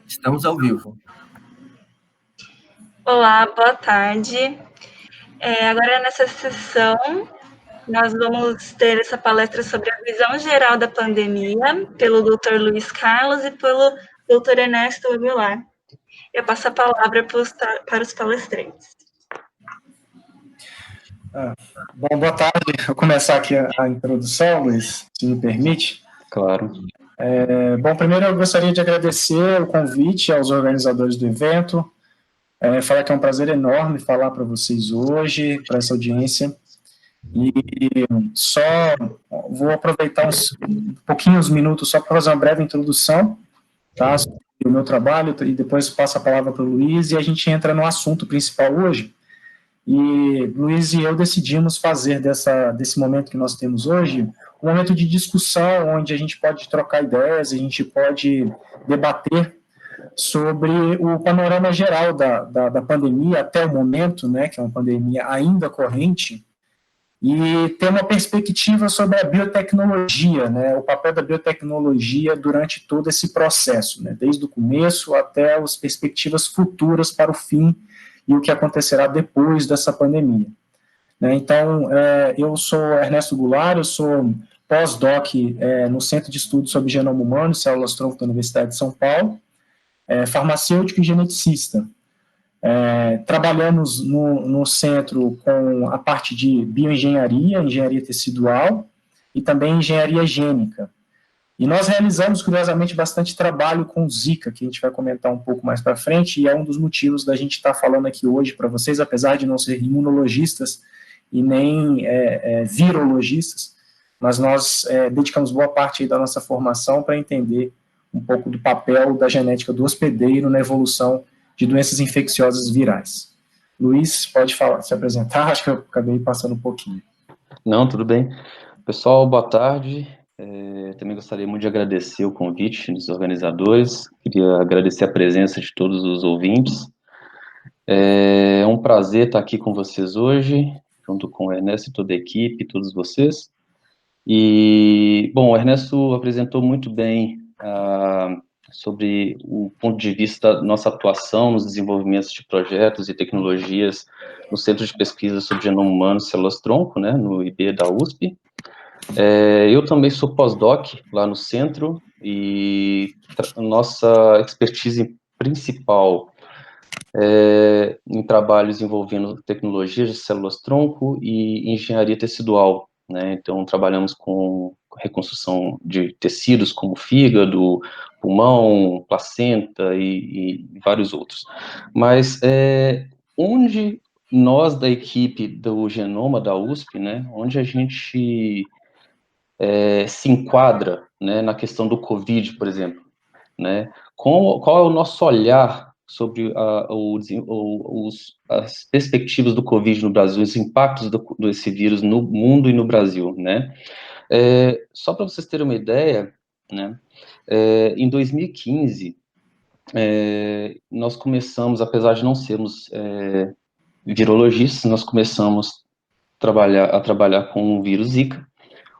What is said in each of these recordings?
Estamos ao vivo. Olá, boa tarde. Agora, nessa sessão, nós vamos ter essa palestra sobre a visão geral da pandemia, pelo Dr. Luiz Carlos e pelo Dr. Ernesto Aguilar. Eu passo a palavra para os palestrantes. Bom, boa tarde. Vou começar aqui a introdução, Luiz, se me permite. Claro. Bom, primeiro eu gostaria de agradecer o convite aos organizadores do evento. Falar que é um prazer enorme falar para vocês hoje, para essa audiência. E só vou aproveitar uns minutos só para fazer uma breve introdução, tá, sobre o meu trabalho, e depois passo a palavra para o Luiz, e a gente entra no assunto principal hoje. E Luiz e eu decidimos fazer desse momento que nós temos hoje um momento de discussão, onde a gente pode trocar ideias, a gente pode debater sobre o panorama geral da pandemia até o momento, né, que é uma pandemia ainda corrente, e ter uma perspectiva sobre a biotecnologia, né, o papel da biotecnologia durante todo esse processo, né, desde o começo até as perspectivas futuras para o fim e o que acontecerá depois dessa pandemia. Então, eu sou Ernesto Goulart, eu sou pós-doc no Centro de Estudos sobre Genoma Humano e Células-Tronco da Universidade de São Paulo, farmacêutico e geneticista. Trabalhamos no centro com a parte de bioengenharia, engenharia tecidual e também engenharia gênica. E nós realizamos, curiosamente, bastante trabalho com Zika, que a gente vai comentar um pouco mais para frente, e é um dos motivos da gente estar falando aqui hoje para vocês, apesar de não ser imunologistas e nem virologistas, mas nós dedicamos boa parte aí da nossa formação para entender um pouco do papel da genética do hospedeiro na evolução de doenças infecciosas virais. Luiz, pode falar, se apresentar, acho que eu acabei passando um pouquinho. Não, tudo bem. Pessoal, boa tarde. Também gostaria muito de agradecer o convite dos organizadores, queria agradecer a presença de todos os ouvintes. É um prazer estar aqui com vocês hoje, junto com o Ernesto e toda a equipe, todos vocês. E, bom, o Ernesto apresentou muito bem sobre o ponto de vista da nossa atuação nos desenvolvimentos de projetos e tecnologias no Centro de Pesquisa sobre Genoma Humano e Células-Tronco, né, no IB da USP. Eu também sou pós-doc lá no centro e nossa expertise principal em trabalhos envolvendo tecnologias de células-tronco e engenharia tecidual, né? Então, trabalhamos com reconstrução de tecidos como fígado, pulmão, placenta e vários outros. Mas onde nós da equipe do Genoma da USP, né, onde a gente se enquadra, né, na questão do Covid, por exemplo, né? Qual é o nosso olhar sobre as perspectivas do Covid no Brasil, os impactos desse vírus no mundo e no Brasil, né? Só para vocês terem uma ideia, né? Em 2015, nós começamos, apesar de não sermos virologistas, nós começamos a trabalhar com o vírus Zika,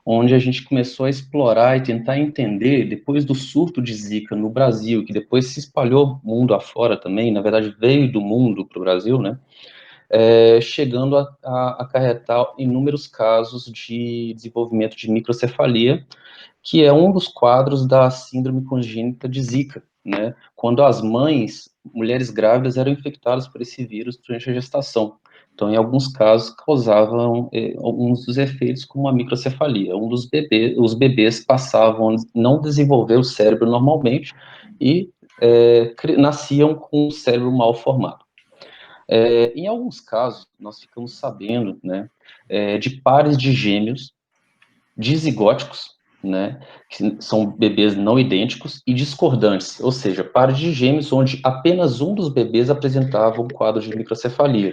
onde a gente começou a explorar e tentar entender, depois do surto de Zika no Brasil, que depois se espalhou mundo afora também, na verdade veio do mundo para o Brasil, né, chegando a acarretar inúmeros casos de desenvolvimento de microcefalia, que é um dos quadros da síndrome congênita de Zika, né, quando as mães, mulheres grávidas, eram infectadas por esse vírus durante a gestação. Então, em alguns casos, causavam alguns dos efeitos, como a microcefalia. Os bebês passavam a não desenvolver o cérebro normalmente e nasciam com o cérebro mal formado. Em alguns casos, nós ficamos sabendo, né, de pares de gêmeos dizigóticos, né, que são bebês não idênticos e discordantes, ou seja, pares de gêmeos onde apenas um dos bebês apresentava um quadro de microcefalia.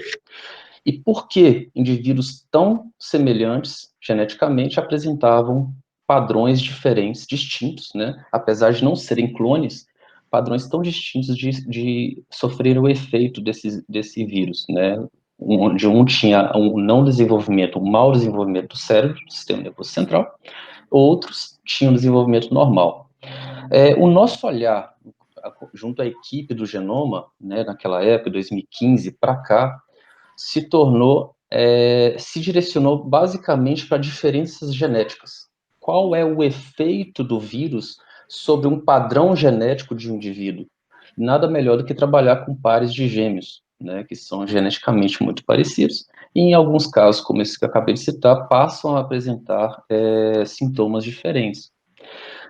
E por que indivíduos tão semelhantes geneticamente apresentavam padrões diferentes, distintos, né? Apesar de não serem clones, padrões tão distintos de sofrer o efeito desse vírus, né? Onde um tinha um não desenvolvimento, um mau desenvolvimento do cérebro, do sistema nervoso central, outros tinham desenvolvimento normal. O nosso olhar junto à equipe do Genoma, né, naquela época, 2015 para cá, se direcionou basicamente para diferenças genéticas. Qual é o efeito do vírus sobre um padrão genético de um indivíduo? Nada melhor do que trabalhar com pares de gêmeos, né, que são geneticamente muito parecidos, e em alguns casos, como esse que eu acabei de citar, passam a apresentar sintomas diferentes,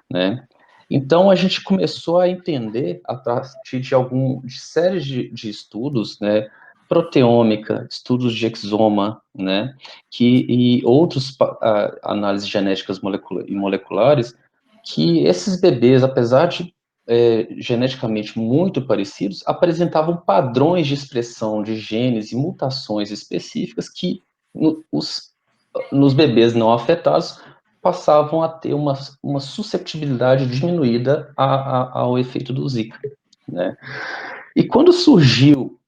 né? Então, a gente começou a entender, a partir de séries de estudos, né, proteômica, estudos de exoma, né, e outros análises genéticas e moleculares, que esses bebês, apesar de geneticamente muito parecidos, apresentavam padrões de expressão de genes e mutações específicas que nos bebês não afetados passavam a ter uma susceptibilidade diminuída ao efeito do Zika, né? E quando surgiu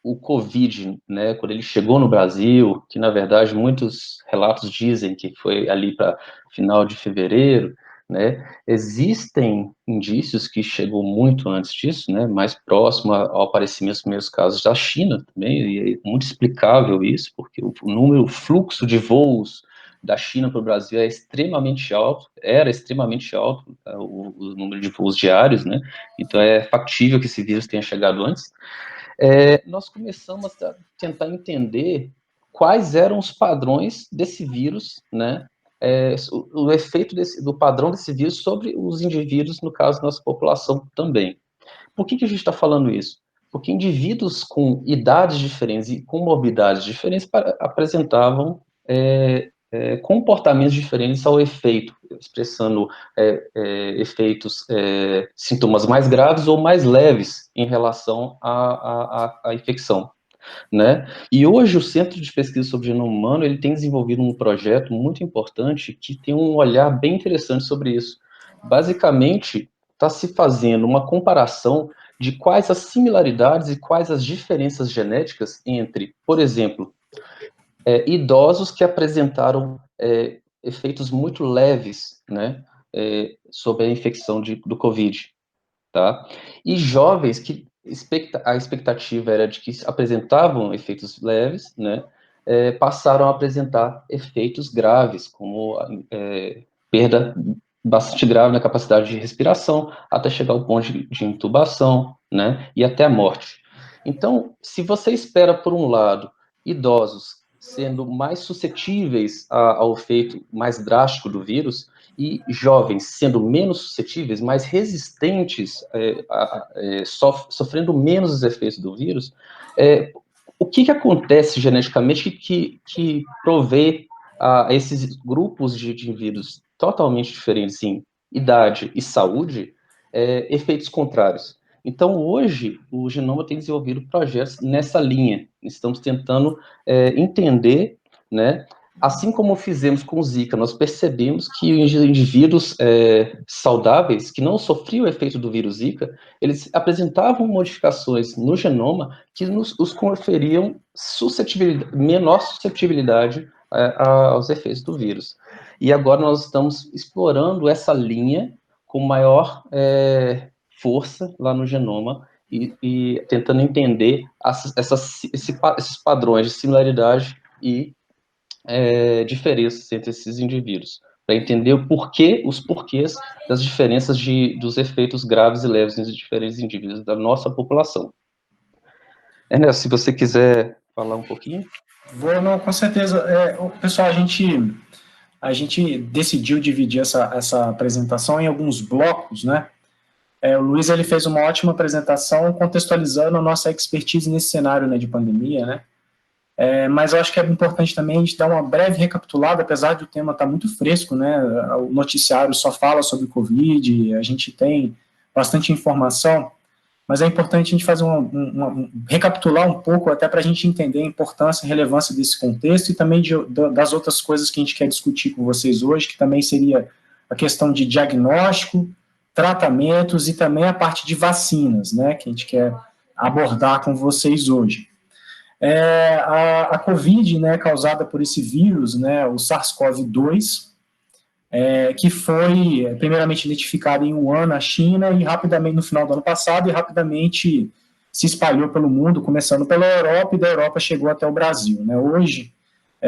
o Covid, né, quando ele chegou no Brasil, que na verdade muitos relatos dizem que foi ali para final de fevereiro, né, existem indícios que chegou muito antes disso, né, mais próximo ao aparecimento dos primeiros casos da China também, e é muito explicável isso, porque o fluxo de voos da China para o Brasil era extremamente alto, o número de voos diários, né, então é factível que esse vírus tenha chegado antes. Nós começamos a tentar entender quais eram os padrões desse vírus, né, o efeito do padrão desse vírus sobre os indivíduos, no caso, nossa população também. Por que a gente está falando isso? Porque indivíduos com idades diferentes e com morbidades diferentes apresentavam comportamentos diferentes ao efeito, expressando efeitos, sintomas mais graves ou mais leves em relação à infecção, né? E hoje o Centro de Pesquisa sobre o Genoma Humano ele tem desenvolvido um projeto muito importante que tem um olhar bem interessante sobre isso. Basicamente, está se fazendo uma comparação de quais as similaridades e quais as diferenças genéticas entre, por exemplo, idosos que apresentaram efeitos muito leves, né, sobre a infecção do Covid, tá? E jovens que a expectativa era de que apresentavam efeitos leves, né, passaram a apresentar efeitos graves, como perda bastante grave na capacidade de respiração, até chegar ao ponto de intubação, né, e até a morte. Então, se você espera, por um lado, idosos sendo mais suscetíveis ao efeito mais drástico do vírus, e jovens sendo menos suscetíveis, mais resistentes, sofrendo menos os efeitos do vírus, o que acontece geneticamente que provê a esses grupos de indivíduos totalmente diferentes em idade e saúde, efeitos contrários? Então, hoje, o Genoma tem desenvolvido projetos nessa linha. Estamos tentando entender, né, assim como fizemos com o Zika, nós percebemos que os indivíduos saudáveis, que não sofriam o efeito do vírus Zika, eles apresentavam modificações no genoma que os conferiam menor suscetibilidade aos efeitos do vírus. E agora nós estamos explorando essa linha com maior força lá no genoma e tentando entender esses padrões de similaridade e diferenças entre esses indivíduos, para entender os porquês das diferenças dos efeitos graves e leves entre diferentes indivíduos da nossa população. Ernesto, se você quiser falar um pouquinho. Vou, não, com certeza. Pessoal, a gente decidiu dividir essa apresentação em alguns blocos, né? O Luiz ele fez uma ótima apresentação contextualizando a nossa expertise nesse cenário, né, de pandemia, né? Mas eu acho que é importante também a gente dar uma breve recapitulada, apesar de o tema estar muito fresco, né? O noticiário só fala sobre Covid, a gente tem bastante informação, mas é importante a gente fazer recapitular um pouco, até para a gente entender a importância e relevância desse contexto e também das outras coisas que a gente quer discutir com vocês hoje, que também seria a questão de diagnóstico, tratamentos e também a parte de vacinas, né? Que a gente quer abordar com vocês hoje. A Covid, né, causada por esse vírus, né, o SARS-CoV-2, que foi primeiramente identificado em Wuhan, na China, e rapidamente, no final do ano passado, e rapidamente se espalhou pelo mundo, começando pela Europa, e da Europa chegou até o Brasil, né? Hoje,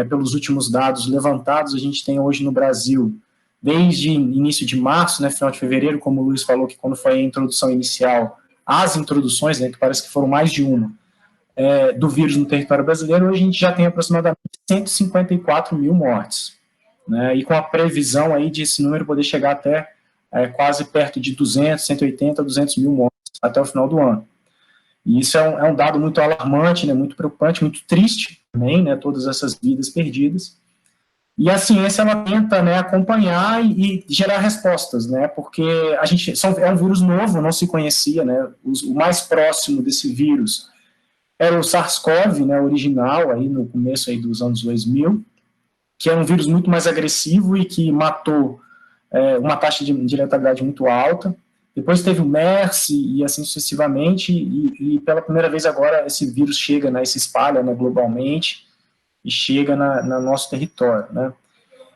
pelos últimos dados levantados, a gente tem hoje no Brasil, desde início de março, né, final de fevereiro, como o Luiz falou, que quando foi a introdução inicial, as introduções, né, que parece que foram mais de uma, do vírus no território brasileiro, hoje a gente já tem aproximadamente 154 mil mortes, né, e com a previsão aí de esse número poder chegar até quase perto de 200, 180, 200 mil mortes até o final do ano. E isso é um dado muito alarmante, né, muito preocupante, muito triste também, né, todas essas vidas perdidas. E a ciência, ela tenta, né, acompanhar e gerar respostas, né, porque é um vírus novo, não se conhecia, né, o mais próximo desse vírus era o SARS-CoV, né, original, aí no começo aí dos anos 2000, que é um vírus muito mais agressivo e que matou uma taxa de letalidade muito alta. Depois teve o MERS e assim sucessivamente, e pela primeira vez agora esse vírus chega, né, se espalha, né, globalmente e chega no nosso território, né.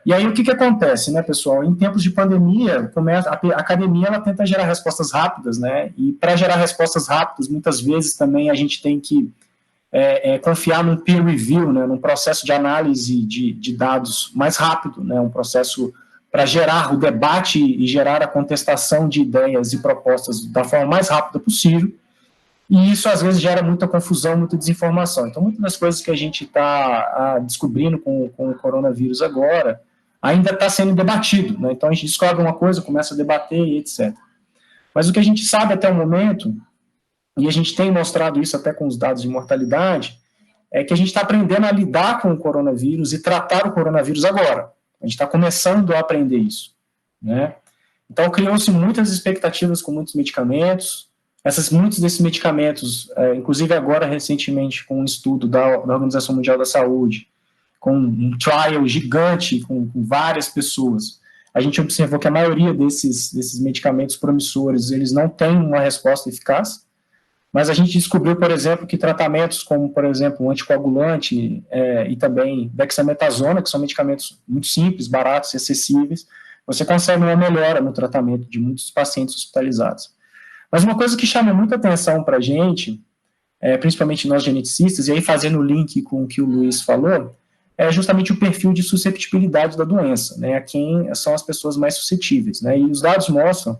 E aí o que acontece, né, pessoal? Em tempos de pandemia, a academia ela tenta gerar respostas rápidas, né, e para gerar respostas rápidas, muitas vezes também a gente tem que confiar num peer review, né, num processo de análise de dados mais rápido, né, um processo para gerar o debate e gerar a contestação de ideias e propostas da forma mais rápida possível, e isso às vezes gera muita confusão, muita desinformação. Então, muitas das coisas que a gente está descobrindo com o coronavírus agora ainda está sendo debatido, né? Então, a gente descobre uma coisa, começa a debater e etc. Mas o que a gente sabe até o momento, e a gente tem mostrado isso até com os dados de mortalidade, é que a gente está aprendendo a lidar com o coronavírus e tratar o coronavírus agora. A gente está começando a aprender isso, né? Então, criou-se muitas expectativas com muitos medicamentos. Muitos desses medicamentos, inclusive agora recentemente com um estudo da Organização Mundial da Saúde, com um trial gigante com várias pessoas, a gente observou que a maioria desses medicamentos promissores, eles não têm uma resposta eficaz, mas a gente descobriu, por exemplo, que tratamentos como, por exemplo, o anticoagulante e também dexametasona, que são medicamentos muito simples, baratos e acessíveis, você consegue uma melhora no tratamento de muitos pacientes hospitalizados. Mas uma coisa que chama muita atenção para a gente, principalmente nós geneticistas, e aí fazendo o link com o que o Luiz falou, é justamente o perfil de susceptibilidade da doença, né, a quem são as pessoas mais suscetíveis, né, e os dados mostram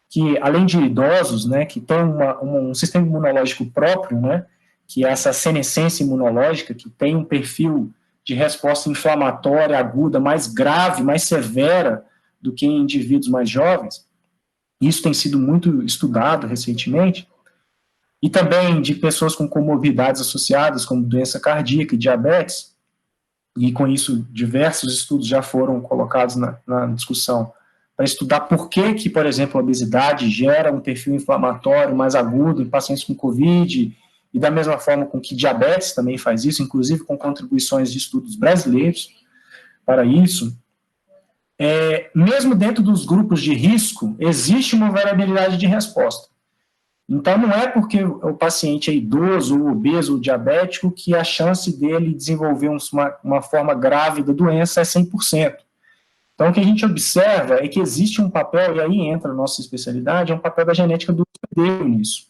que, além de idosos, né, que têm um sistema imunológico próprio, né, que é essa senescência imunológica, que tem um perfil de resposta inflamatória aguda mais grave, mais severa do que em indivíduos mais jovens, isso tem sido muito estudado recentemente, e também de pessoas com comorbidades associadas, como doença cardíaca e diabetes, e com isso diversos estudos já foram colocados na discussão, para estudar por que, por exemplo, a obesidade gera um perfil inflamatório mais agudo em pacientes com Covid, e da mesma forma com que diabetes também faz isso, inclusive com contribuições de estudos brasileiros para isso. Mesmo dentro dos grupos de risco, existe uma variabilidade de resposta. Então, não é porque o paciente é idoso, ou obeso, ou diabético, que a chance dele desenvolver uma forma grave da doença é 100%. Então, o que a gente observa é que existe um papel, e aí entra a nossa especialidade, é um papel da genética do hospedeiro nisso.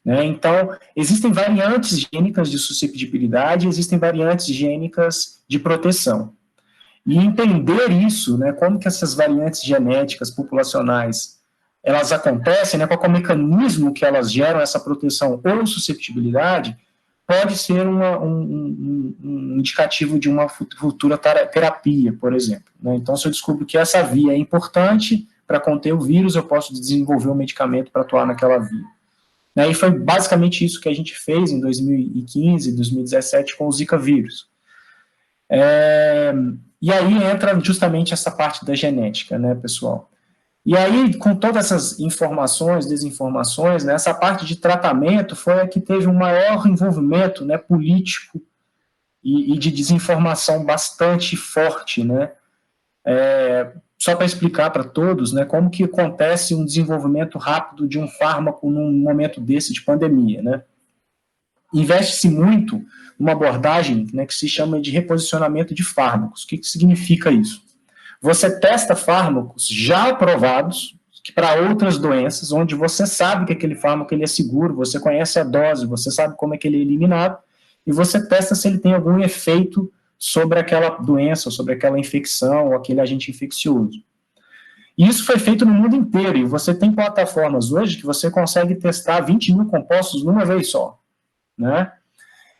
Né? Então, existem variantes gênicas de susceptibilidade, existem variantes gênicas de proteção. E entender isso, né, como que essas variantes genéticas populacionais elas acontecem, né, qual é o mecanismo que elas geram essa proteção ou susceptibilidade, pode ser um indicativo de uma futura terapia, por exemplo. Né? Então, se eu descubro que essa via é importante para conter o vírus, eu posso desenvolver um medicamento para atuar naquela via. Né? E foi basicamente isso que a gente fez em 2015, 2017 com o Zika vírus. E aí entra justamente essa parte da genética, né, pessoal? E aí, com todas essas informações, desinformações, né, essa parte de tratamento foi a que teve um maior envolvimento, né, político e de desinformação bastante forte, né? Só para explicar para todos, né, como que acontece um desenvolvimento rápido de um fármaco num momento desse de pandemia, né? Investe-se muito numa abordagem, né, que se chama de reposicionamento de fármacos. O que significa isso? você testa fármacos já aprovados para outras doenças, onde você sabe que aquele fármaco ele é seguro, você conhece a dose, você sabe como é que ele é eliminado, e você testa se ele tem algum efeito sobre aquela doença, sobre aquela infecção, ou aquele agente infeccioso. E isso foi feito no mundo inteiro, e você tem plataformas hoje que você consegue testar 20 mil compostos numa vez só, né?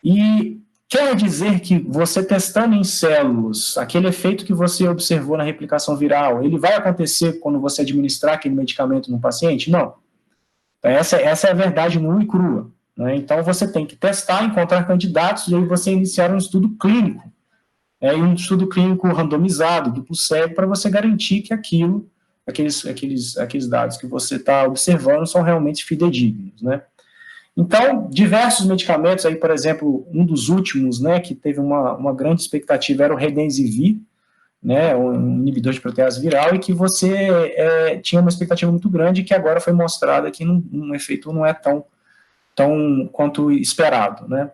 E quer dizer que você testando em células, aquele efeito que você observou na replicação viral, ele vai acontecer quando você administrar aquele medicamento no paciente? Não. Essa é a verdade nua e crua, né? Então você tem que testar, encontrar candidatos, e aí você iniciar um estudo clínico, um estudo clínico randomizado, duplo cego, para você garantir que aqueles dados que você está observando são realmente fidedignos, né? Então, diversos medicamentos, aí, por exemplo, um dos últimos, né, que teve uma grande expectativa era o Redensivir, né, um inibidor de protease viral, e que você tinha uma expectativa muito grande, que agora foi mostrada que um efeito não é tão quanto esperado, né.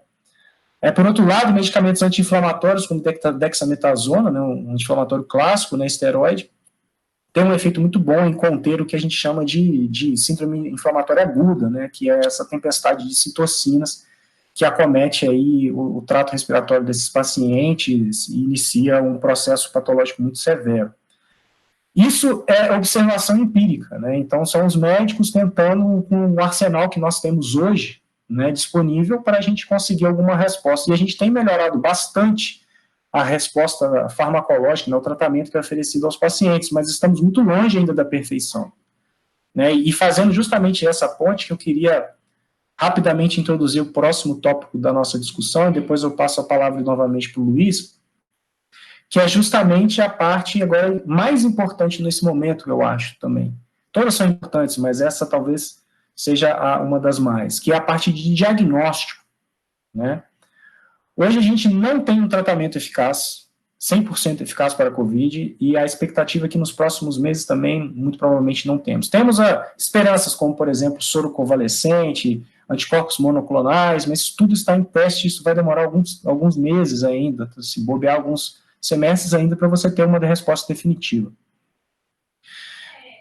Por outro lado, medicamentos anti-inflamatórios, como dexametasona, né, um anti-inflamatório clássico, né, esteroide, tem um efeito muito bom em conter o que a gente chama de síndrome inflamatória aguda, né, que é essa tempestade de citocinas que acomete aí o trato respiratório desses pacientes e inicia um processo patológico muito severo. Isso é observação empírica, né, então são os médicos tentando, com o arsenal que nós temos hoje, né, disponível para a gente conseguir alguma resposta, e a gente tem melhorado bastante a resposta farmacológica, né, o tratamento que é oferecido aos pacientes, mas estamos muito longe ainda da perfeição, né, e fazendo justamente essa ponte que eu queria rapidamente introduzir o próximo tópico da nossa discussão, e depois eu passo a palavra novamente para o Luiz, que é justamente a parte agora mais importante nesse momento, eu acho também. Todas são importantes, mas essa talvez seja uma das mais, que é a parte de diagnóstico, né. Hoje a gente não tem um tratamento eficaz, 100% eficaz para a Covid, e a expectativa é que nos próximos meses também, muito provavelmente, não temos. Temos esperanças como, por exemplo, soro convalescente, anticorpos monoclonais, mas isso tudo está em teste, isso vai demorar alguns meses ainda, se bobear alguns semestres ainda para você ter uma resposta definitiva.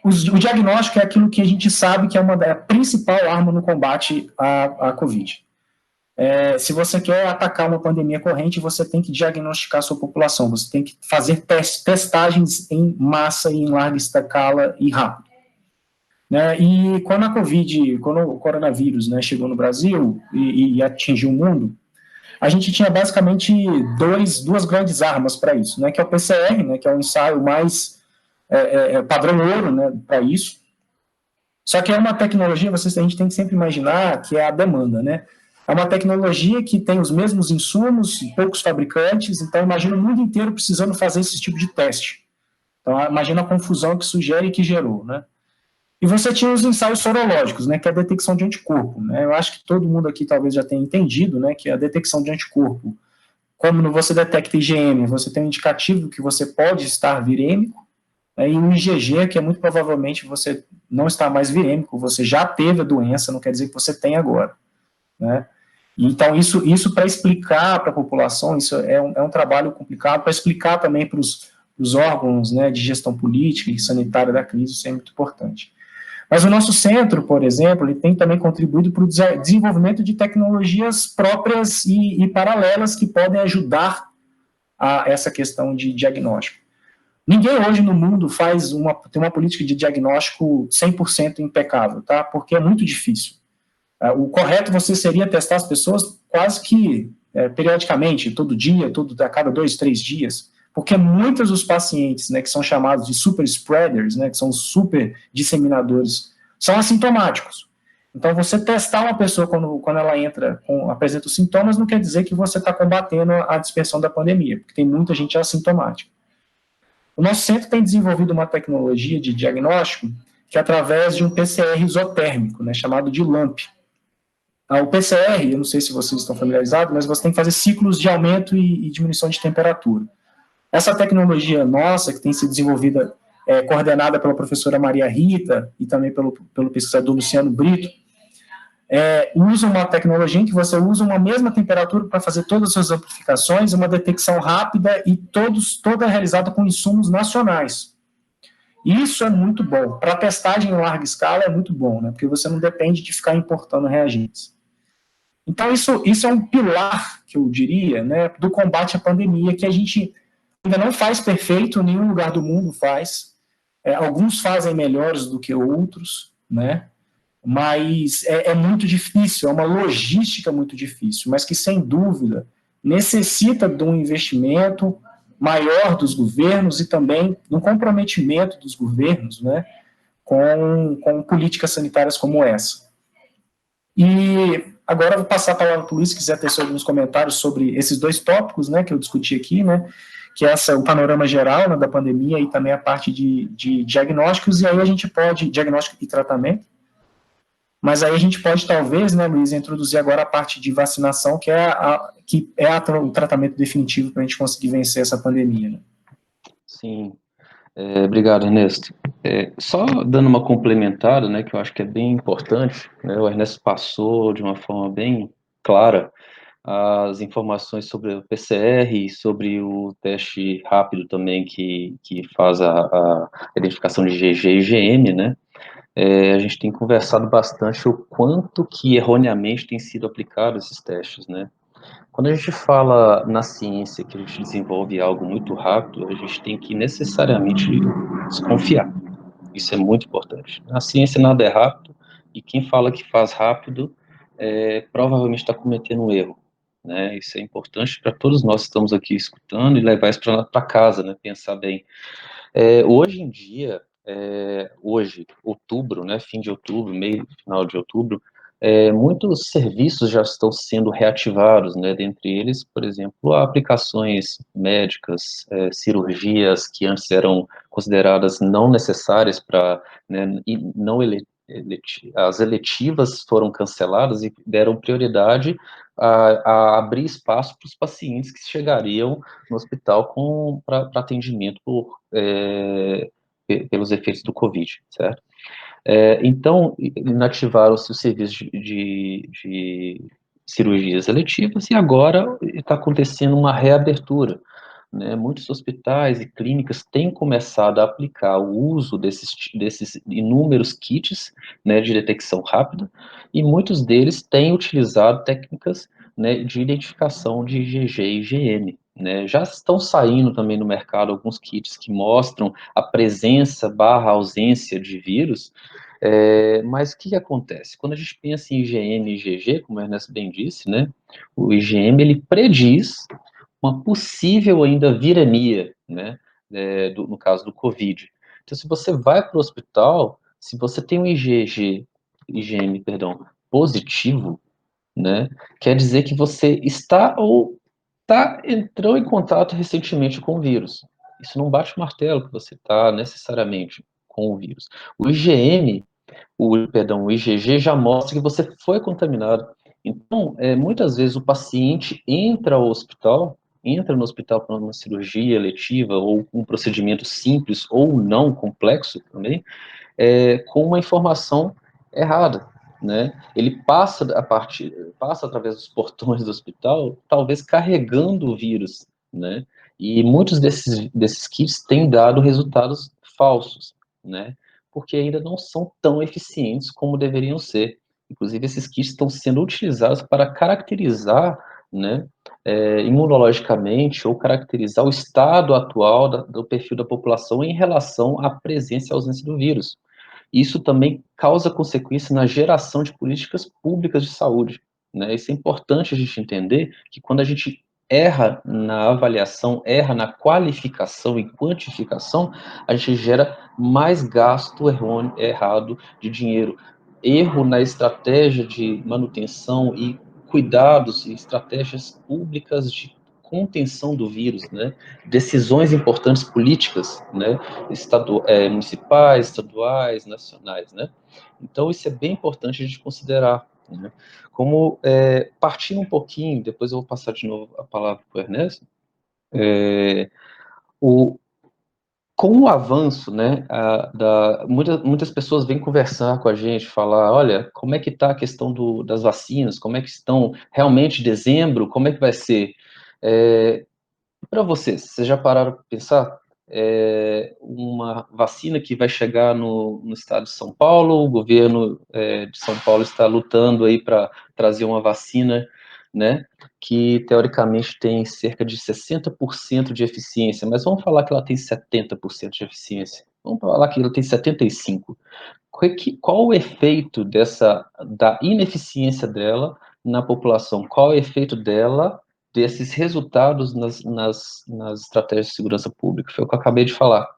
O diagnóstico é aquilo que a gente sabe que é a principal arma no combate à Covid. Se você quer atacar uma pandemia corrente, você tem que diagnosticar a sua população, você tem que fazer testagens em massa, em larga escala e rápido. Né? E quando o coronavírus, né, chegou no Brasil e atingiu o mundo, a gente tinha basicamente duas grandes armas para isso, né, que é o PCR, né, que é o ensaio mais padrão ouro, né, para isso. Só que é uma tecnologia, a gente tem que sempre imaginar que é a demanda, né? É uma tecnologia que tem os mesmos insumos, poucos fabricantes, então imagina o mundo inteiro precisando fazer esse tipo de teste. Então imagina a confusão que isso gera e que gerou, né? E você tinha os ensaios sorológicos, né, que é a detecção de anticorpo, né? Eu acho que todo mundo aqui talvez já tenha entendido, né, que a detecção de anticorpo, como você detecta IgM, você tem um indicativo que você pode estar virêmico, né, e o IgG, que é muito provavelmente você não está mais virêmico, você já teve a doença, não quer dizer que você tem agora, né? Então, isso para explicar para a população, isso é um trabalho complicado, para explicar também para os órgãos, né, de gestão política e sanitária da crise, isso é muito importante. Mas o nosso centro, por exemplo, ele tem também contribuído para o desenvolvimento de tecnologias próprias e paralelas que podem ajudar a essa questão de diagnóstico. Ninguém hoje no mundo tem uma política de diagnóstico 100% impecável, tá? Porque é muito difícil. O correto seria testar as pessoas quase que periodicamente, todo dia, a cada 2, 3 dias, porque muitos dos pacientes, né, que são chamados de super spreaders, né, que são super disseminadores, são assintomáticos. Então, você testar uma pessoa quando ela apresenta os sintomas, não quer dizer que você está combatendo a dispersão da pandemia, porque tem muita gente assintomática. O nosso centro tem desenvolvido uma tecnologia de diagnóstico que é através de um PCR isotérmico, né, chamado de LAMP. O PCR, eu não sei se vocês estão familiarizados, mas você tem que fazer ciclos de aumento e diminuição de temperatura. Essa tecnologia nossa, que tem sido desenvolvida, coordenada pela professora Maria Rita e também pelo pesquisador Luciano Brito, usa uma tecnologia em que você usa uma mesma temperatura para fazer todas as suas amplificações, uma detecção rápida e toda realizada com insumos nacionais. Isso é muito bom. Para testagem em larga escala é muito bom, né? Porque você não depende de ficar importando reagentes. Então, isso é um pilar, que eu diria, né, do combate à pandemia, que a gente ainda não faz perfeito, nenhum lugar do mundo faz. Alguns fazem melhores do que outros, né? Mas é muito difícil, é uma logística muito difícil, mas que, sem dúvida, necessita de um investimento maior dos governos e também de um comprometimento dos governos, né, com políticas sanitárias como essa. E agora eu vou passar a palavra para o Luiz, se quiser ter alguns comentários sobre esses dois tópicos, né, que eu discuti aqui, né, que é o panorama geral, né, da pandemia e também a parte de diagnósticos, e aí a gente pode, diagnóstico e tratamento, mas aí a gente pode talvez, né, Luiz, introduzir agora a parte de vacinação, que é o tratamento definitivo para a gente conseguir vencer essa pandemia, né? Sim, obrigado, Ernesto. Só dando uma complementada, né, que eu acho que é bem importante, né, o Ernesto passou de uma forma bem clara as informações sobre o PCR e sobre o teste rápido também que faz a identificação de GG e GM, né? A gente tem conversado bastante o quanto que erroneamente tem sido aplicado esses testes, né? Quando a gente fala na ciência que a gente desenvolve algo muito rápido, a gente tem que necessariamente desconfiar. Isso é muito importante. Na ciência nada é rápido, e quem fala que faz rápido provavelmente está cometendo um erro. Né? Isso é importante para todos nós que estamos aqui escutando e levar isso para casa, né? Pensar bem. Hoje em dia, hoje, outubro, né, fim de outubro, meio, final de outubro, muitos serviços já estão sendo reativados, né, dentre eles, por exemplo, aplicações médicas, cirurgias que antes eram consideradas não necessárias para, né, e não as eletivas foram canceladas e deram prioridade a abrir espaço para os pacientes que chegariam no hospital para atendimento pelos efeitos do Covid, certo? Então, inativaram-se os serviços de cirurgias eletivas e agora está acontecendo uma reabertura. Né? Muitos hospitais e clínicas têm começado a aplicar o uso desses inúmeros kits, né, de detecção rápida, e muitos deles têm utilizado técnicas, né, de identificação de IgG e IgM. Né? Já estão saindo também no mercado alguns kits que mostram a presença barra ausência de vírus, mas o que acontece? Quando a gente pensa em IgM e IgG, como o Ernesto bem disse, né, o IgM ele prediz uma possível ainda viremia, né, no caso do Covid. Então, se você vai para o hospital, se você tem um IgM, perdão, positivo, né, quer dizer que você entrou em contato recentemente com o vírus. Isso não bate o martelo que você está necessariamente com o vírus. O IgM, o IgG já mostra que você foi contaminado. Então, muitas vezes o paciente entra no hospital para uma cirurgia eletiva ou um procedimento simples ou não complexo também, com uma informação errada, né? Ele passa através dos portões do hospital, talvez carregando o vírus, né? E muitos desses kits têm dado resultados falsos, né? Porque ainda não são tão eficientes como deveriam ser. Inclusive, esses kits estão sendo utilizados para caracterizar, né, imunologicamente ou caracterizar o estado atual do perfil da população em relação à presença e ausência do vírus. Isso também causa consequência na geração de políticas públicas de saúde. Né? Isso é importante a gente entender que quando a gente erra na avaliação, erra na qualificação e quantificação, a gente gera mais gasto errado de dinheiro. Erro na estratégia de manutenção e cuidados e estratégias públicas de contenção do vírus, né? Decisões importantes políticas, né? Municipais, estaduais, nacionais, né? Então, isso é bem importante a gente considerar, né? Como, partindo um pouquinho, depois eu vou passar de novo a palavra para o Ernesto, o, com o avanço, né, muitas pessoas vêm conversar com a gente, falar, olha, como é que está a questão das vacinas, como é que estão realmente dezembro, como é que vai ser? Para vocês já pararam para pensar? Uma vacina que vai chegar no estado de São Paulo, o governo de São Paulo está lutando aí para trazer uma vacina, né, que teoricamente tem cerca de 60% de eficiência, mas vamos falar que ela tem 70% de eficiência, vamos falar que ela tem 75%. Qual o efeito da ineficiência dela na população? Qual o efeito dela, desses resultados nas estratégias de segurança pública? Foi o que eu acabei de falar,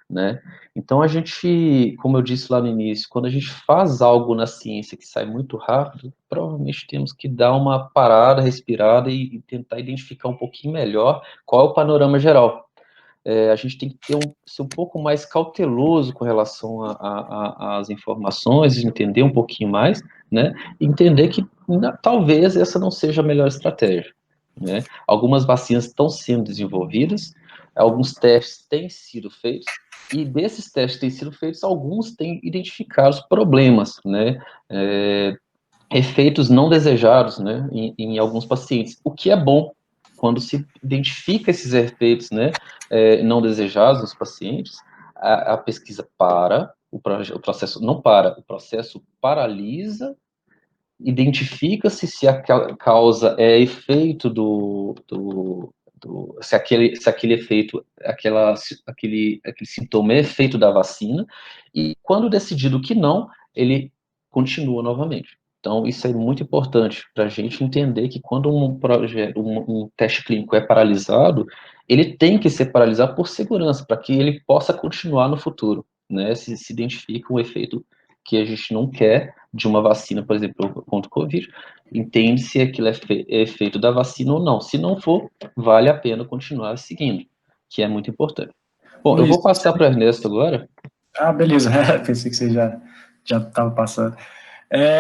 né? Então, a gente, como eu disse lá no início, quando a gente faz algo na ciência que sai muito rápido, provavelmente temos que dar uma parada, respirada e tentar identificar um pouquinho melhor qual é o panorama geral. A gente tem que ser um pouco mais cauteloso com relação às informações, entender um pouquinho mais, né? Entender que talvez essa não seja a melhor estratégia, né? Algumas vacinas estão sendo desenvolvidas, alguns testes têm sido feitos, e desses testes que têm sido feitos, alguns têm identificado os problemas, né? Efeitos não desejados, né, em alguns pacientes, o que é bom quando se identifica esses efeitos, né, não desejados nos pacientes, a pesquisa para, o processo não para, o processo paralisa, identifica-se se a causa é efeito se aquele efeito, aquele sintoma é efeito da vacina, e quando decidido que não, ele continua novamente. Então, isso é muito importante para a gente entender que quando um teste clínico é paralisado, ele tem que ser paralisado por segurança, para que ele possa continuar no futuro, né? Se identifica um efeito que a gente não quer de uma vacina, por exemplo, contra o Covid, entende se aquilo é efeito da vacina ou não. Se não for, vale a pena continuar seguindo, que é muito importante. Bom, eu Luiz, vou passar para o Ernesto agora. beleza. Pensei que você já estava passando.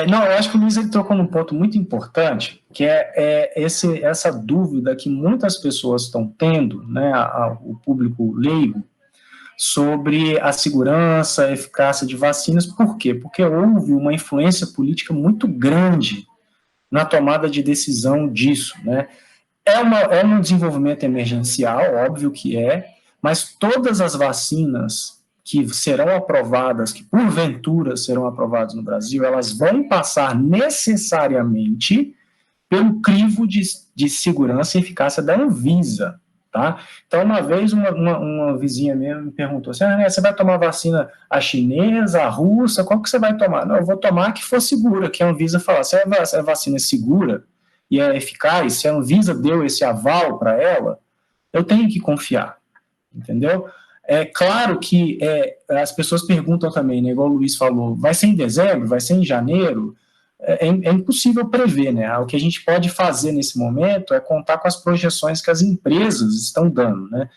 Não, eu acho que o Luiz ele tocou num ponto muito importante, que essa dúvida que muitas pessoas estão tendo, né, o público leigo, sobre a segurança, a eficácia de vacinas. Por quê? Porque houve uma influência política muito grande na tomada de decisão disso, né? É um desenvolvimento emergencial, óbvio que mas todas as vacinas que serão aprovadas, que porventura serão aprovadas no Brasil, elas vão passar necessariamente pelo crivo de segurança e eficácia da Anvisa, tá? Então, uma vez, uma vizinha minha me perguntou assim, você vai tomar vacina a chinesa, a russa, qual que você vai tomar? Não, eu vou tomar a que for segura, que a Anvisa falar, se a vacina é segura e é eficaz, se a Anvisa deu esse aval para ela, eu tenho que confiar, entendeu? É claro que as pessoas perguntam também, né, igual o Luiz falou, vai ser em dezembro, vai ser em janeiro? É impossível prever, né? O que a gente pode fazer nesse momento é contar com as projeções que as empresas estão dando, né?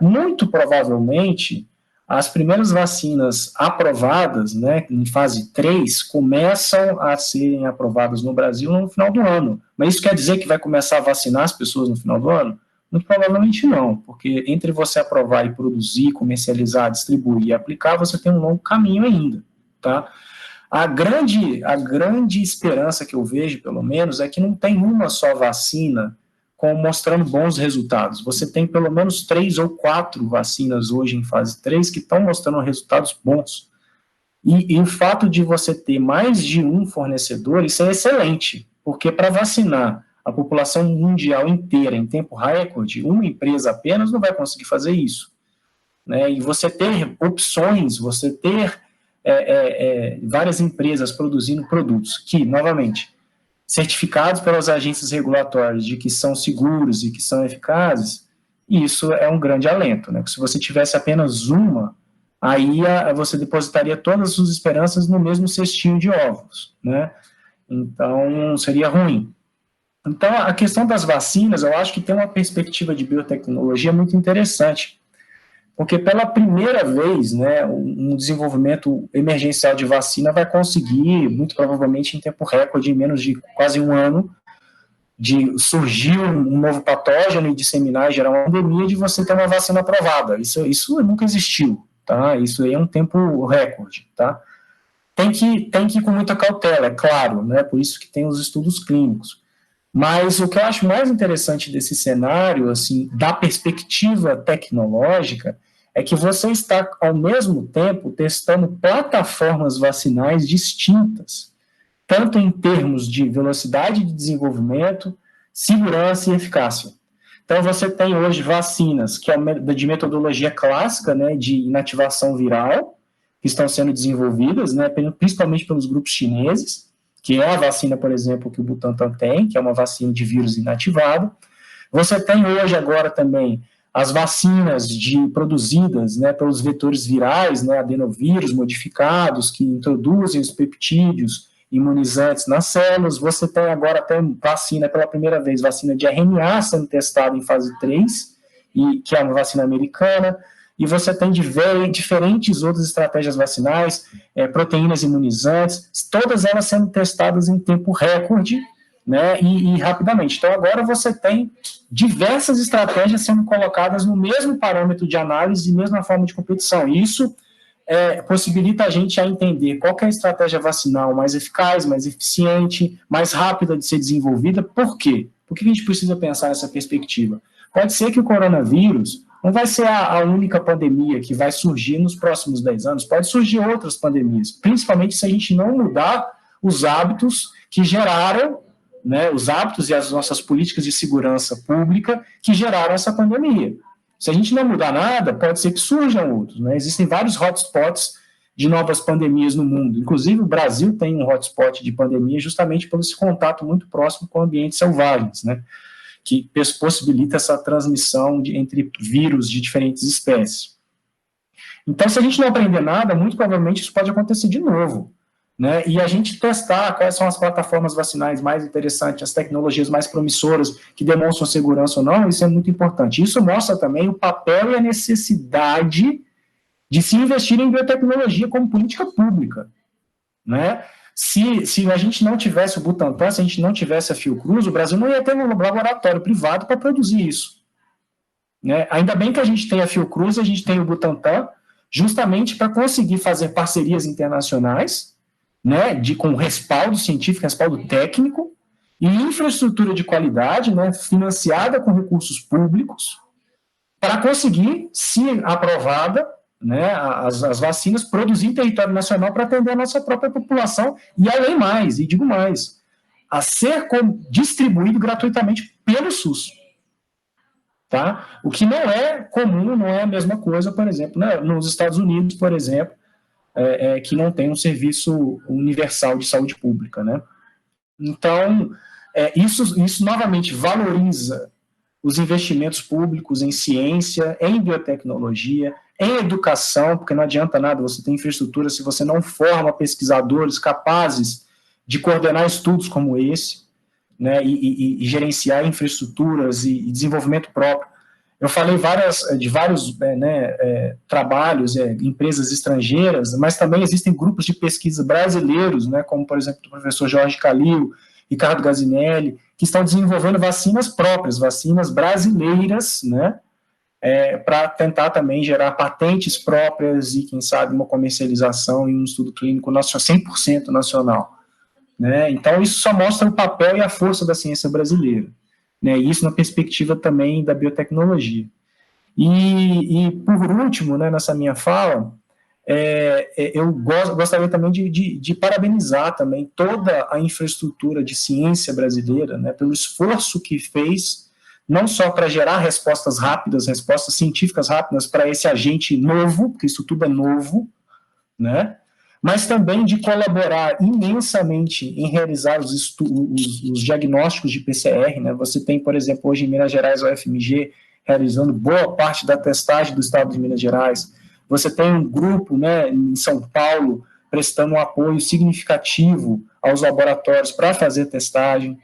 Muito provavelmente, as primeiras vacinas aprovadas, né, em fase 3, começam a serem aprovadas no Brasil no final do ano. Mas isso quer dizer que vai começar a vacinar as pessoas no final do ano? Muito provavelmente não, porque entre você aprovar e produzir, comercializar, distribuir e aplicar, você tem um longo caminho ainda, tá? A grande esperança que eu vejo, pelo menos, é que não tem uma só vacina mostrando bons resultados. Você tem pelo menos 3 ou 4 vacinas hoje em fase 3 que estão mostrando resultados bons. E o fato de você ter mais de um fornecedor, isso é excelente, porque para vacinar a população mundial inteira em tempo recorde, uma empresa apenas não vai conseguir fazer isso, né? E você ter opções, você ter várias empresas produzindo produtos que, novamente, certificados pelas agências regulatórias de que são seguros e que são eficazes, isso é um grande alento, né? Se você tivesse apenas uma, aí você depositaria todas as suas esperanças no mesmo cestinho de ovos, né? Então, seria ruim. Então, a questão das vacinas, eu acho que tem uma perspectiva de biotecnologia muito interessante, porque pela primeira vez, né, um desenvolvimento emergencial de vacina vai conseguir, muito provavelmente em tempo recorde, em menos de quase um ano, de surgir um novo patógeno e disseminar e gerar uma pandemia, de você ter uma vacina aprovada. Isso nunca existiu, tá? Isso aí é um tempo recorde, tá? Tem que ir com muita cautela, é claro, né? Por isso que tem os estudos clínicos. Mas o que eu acho mais interessante desse cenário, assim, da perspectiva tecnológica, é que você está, ao mesmo tempo, testando plataformas vacinais distintas, tanto em termos de velocidade de desenvolvimento, segurança e eficácia. Então, você tem hoje vacinas que é de metodologia clássica, né, de inativação viral, que estão sendo desenvolvidas, né, principalmente pelos grupos chineses, que é a vacina, por exemplo, que o Butantan tem, que é uma vacina de vírus inativado. Você tem hoje, agora também, as vacinas produzidas, né, pelos vetores virais, né, adenovírus modificados, que introduzem os peptídeos imunizantes nas células. Você tem agora até vacina, pela primeira vez, vacina de RNA sendo testada em fase 3, que é uma vacina americana, e você tem diferentes outras estratégias vacinais, proteínas imunizantes, todas elas sendo testadas em tempo recorde, né, e rapidamente. Então, agora você tem diversas estratégias sendo colocadas no mesmo parâmetro de análise e mesma forma de competição. E isso possibilita a gente a entender qual que é a estratégia vacinal mais eficaz, mais eficiente, mais rápida de ser desenvolvida. Por quê? Por que a gente precisa pensar nessa perspectiva? Pode ser que o coronavírus não vai ser a única pandemia que vai surgir nos próximos 10 anos, pode surgir outras pandemias, principalmente se a gente não mudar os hábitos que geraram, né, os hábitos e as nossas políticas de segurança pública que geraram essa pandemia. Se a gente não mudar nada, pode ser que surjam outros, né? Existem vários hotspots de novas pandemias no mundo, inclusive o Brasil tem um hotspot de pandemia justamente por esse contato muito próximo com ambientes selvagens, né, que possibilita essa transmissão entre vírus de diferentes espécies. Então, se a gente não aprender nada, muito provavelmente isso pode acontecer de novo, né? E a gente testar quais são as plataformas vacinais mais interessantes, as tecnologias mais promissoras, que demonstram segurança ou não, isso é muito importante. Isso mostra também o papel e a necessidade de se investir em biotecnologia como política pública, né? Se a gente não tivesse o Butantan, se a gente não tivesse a Fiocruz, o Brasil não ia ter um laboratório privado para produzir isso, né? Ainda bem que a gente tem a Fiocruz, a gente tem o Butantan, justamente para conseguir fazer parcerias internacionais, né, com respaldo científico, respaldo técnico, e infraestrutura de qualidade, né, financiada com recursos públicos, para conseguir, se aprovada, né, as vacinas, produzir em território nacional para atender a nossa própria população, e além mais, e digo mais, a ser distribuído gratuitamente pelo SUS. Tá? O que não é comum, não é a mesma coisa, por exemplo, né, nos Estados Unidos, por exemplo, que não tem um serviço universal de saúde pública, né? Então, isso novamente valoriza os investimentos públicos em ciência, em biotecnologia, em educação, porque não adianta nada você ter infraestrutura se você não forma pesquisadores capazes de coordenar estudos como esse, né, e gerenciar infraestruturas e desenvolvimento próprio. Eu falei de vários trabalhos, empresas estrangeiras, mas também existem grupos de pesquisa brasileiros, né, como, por exemplo, o professor Jorge Calil, Ricardo Gazinelli, que estão desenvolvendo vacinas próprias, vacinas brasileiras, né, para tentar também gerar patentes próprias e, quem sabe, uma comercialização em um estudo clínico 100% nacional. Né? Então, isso só mostra o papel e a força da ciência brasileira. Né? Isso na perspectiva também da biotecnologia. E por último, né, nessa minha fala, eu gostaria também de parabenizar também toda a infraestrutura de ciência brasileira, né, pelo esforço que fez, não só para gerar respostas rápidas, respostas científicas rápidas para esse agente novo, porque isso tudo é novo, né, mas também de colaborar imensamente em realizar os diagnósticos de PCR, né? Você tem, por exemplo, hoje em Minas Gerais, o UFMG realizando boa parte da testagem do estado de Minas Gerais. Você tem um grupo, né, em São Paulo prestando um apoio significativo aos laboratórios para fazer testagem.